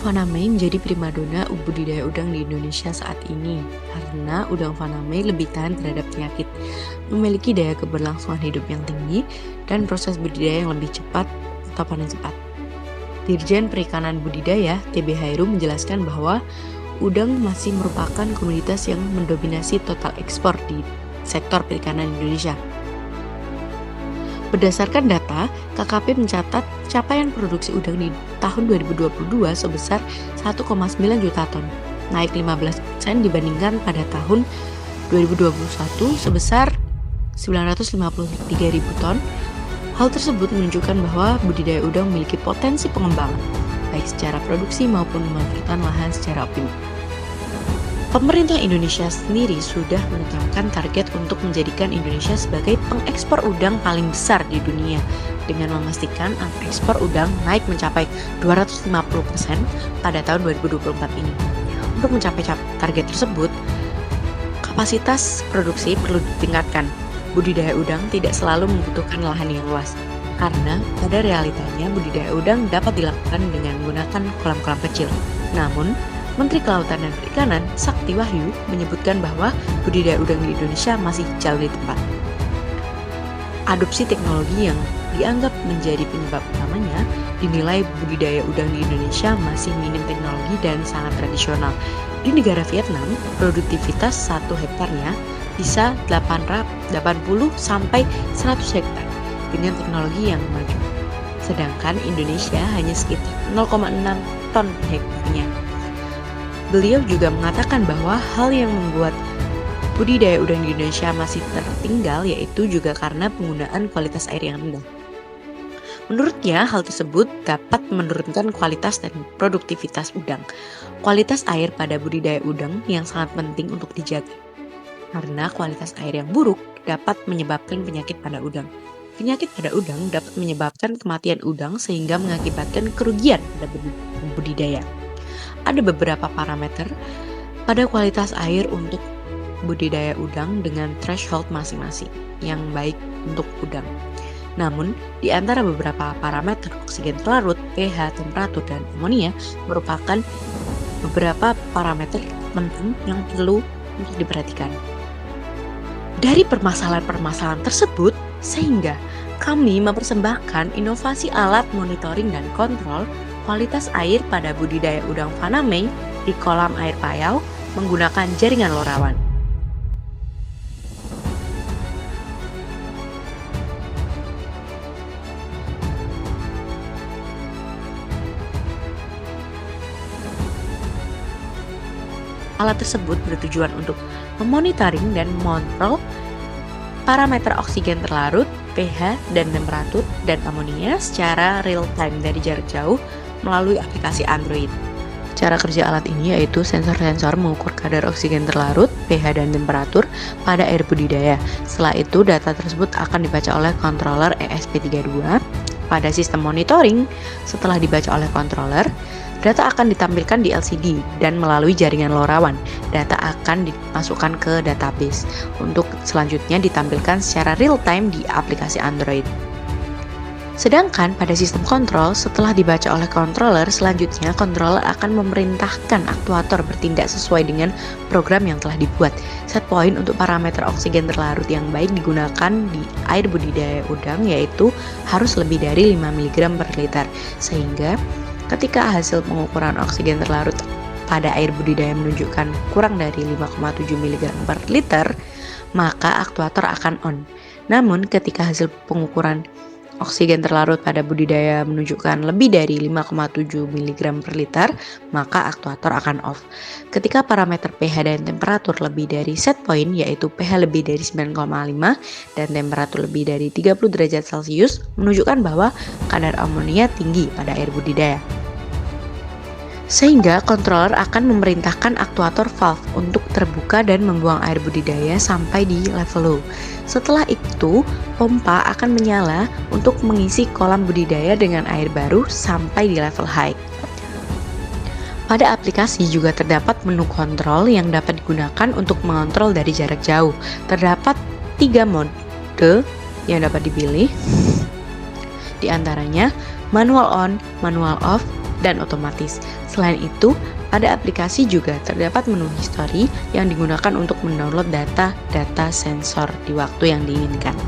Faname menjadi primadona budidaya udang di Indonesia saat ini karena udang Faname lebih tahan terhadap penyakit, memiliki daya keberlangsungan hidup yang tinggi, dan proses budidaya yang lebih cepat atau panen cepat. Dirjen Perikanan Budidaya TB Hairu menjelaskan bahwa udang masih merupakan komoditas yang mendominasi total ekspor di sektor perikanan Indonesia. Berdasarkan data, KKP mencatat capaian produksi udang di tahun 2022 sebesar 1,9 juta ton, naik 15% dibandingkan pada tahun 2021 sebesar 953.000 ton. Hal tersebut menunjukkan bahwa budidaya udang memiliki potensi pengembangan, baik secara produksi maupun memanfaatkan lahan secara optimal. Pemerintah Indonesia sendiri sudah menetapkan target untuk menjadikan Indonesia sebagai pengekspor udang paling besar di dunia dengan memastikan angka ekspor udang naik mencapai 250% pada tahun 2024 ini. Untuk mencapai target tersebut, kapasitas produksi perlu ditingkatkan. Budidaya udang tidak selalu membutuhkan lahan yang luas, karena pada realitanya budidaya udang dapat dilakukan dengan menggunakan kolam-kolam kecil. Namun, Menteri Kelautan dan Perikanan Sakti Wahyu menyebutkan bahwa budidaya udang di Indonesia masih jauh di tempat. Adopsi teknologi yang dianggap menjadi penyebab utamanya dinilai budidaya udang di Indonesia masih minim teknologi dan sangat tradisional. Di negara Vietnam, produktivitas 1 hektarnya bisa 80 sampai 100 hektar dengan teknologi yang maju. Sedangkan Indonesia hanya sekitar 0,6 ton per hektarnya. Beliau juga mengatakan bahwa hal yang membuat budidaya udang di Indonesia masih tertinggal yaitu juga karena penggunaan kualitas air yang rendah. Menurutnya, hal tersebut dapat menurunkan kualitas dan produktivitas udang. Kualitas air pada budidaya udang yang sangat penting untuk dijaga. Karena kualitas air yang buruk dapat menyebabkan penyakit pada udang. Penyakit pada udang dapat menyebabkan kematian udang sehingga mengakibatkan kerugian pada budidaya. Ada beberapa parameter pada kualitas air untuk budidaya udang dengan threshold masing-masing yang baik untuk udang. Namun, di antara beberapa parameter oksigen terlarut, pH, temperatur, dan amonia merupakan beberapa parameter penting yang perlu untuk diperhatikan. Dari permasalahan-permasalahan tersebut, sehingga kami mempersembahkan inovasi alat monitoring dan kontrol kualitas air pada budidaya udang Faname di kolam air payau menggunakan jaringan lorawan. Alat tersebut bertujuan untuk memonitoring dan mengontrol parameter oksigen terlarut, pH, dan temperatur, dan amonia secara real time dari jarak jauh melalui aplikasi Android. Cara kerja alat ini yaitu sensor-sensor mengukur kadar oksigen terlarut, pH, dan temperatur pada air budidaya. Setelah itu, data tersebut akan dibaca oleh controller ESP32 pada sistem monitoring. Setelah dibaca oleh controller, data akan ditampilkan di LCD dan melalui jaringan LoRaWAN. Data akan dimasukkan ke database untuk selanjutnya ditampilkan secara real time di aplikasi Android. Sedangkan pada sistem kontrol, setelah dibaca oleh controller, selanjutnya controller akan memerintahkan aktuator bertindak sesuai dengan program yang telah dibuat. Set point untuk parameter oksigen terlarut yang baik digunakan di air budidaya udang yaitu harus lebih dari 5 mg per liter, sehingga ketika hasil pengukuran oksigen terlarut pada air budidaya menunjukkan kurang dari 5,7 mg per liter, maka aktuator akan on. Namun ketika hasil pengukuran oksigen terlarut pada budidaya menunjukkan lebih dari 5,7 mg per liter, maka aktuator akan off. Ketika parameter pH dan temperatur lebih dari set point, yaitu pH lebih dari 9,5 dan temperatur lebih dari 30 derajat Celcius, menunjukkan bahwa kadar amonia tinggi pada air budidaya. Sehingga controller akan memerintahkan aktuator valve untuk terbuka dan membuang air budidaya sampai di level low. Setelah itu, pompa akan menyala untuk mengisi kolam budidaya dengan air baru sampai di level high. Pada aplikasi juga terdapat menu kontrol yang dapat digunakan untuk mengontrol dari jarak jauh. Terdapat 3 mode yang dapat dipilih, di antaranya manual on, manual off, dan otomatis. Selain itu, pada aplikasi juga terdapat menu history yang digunakan untuk mendownload data-data sensor di waktu yang diinginkan.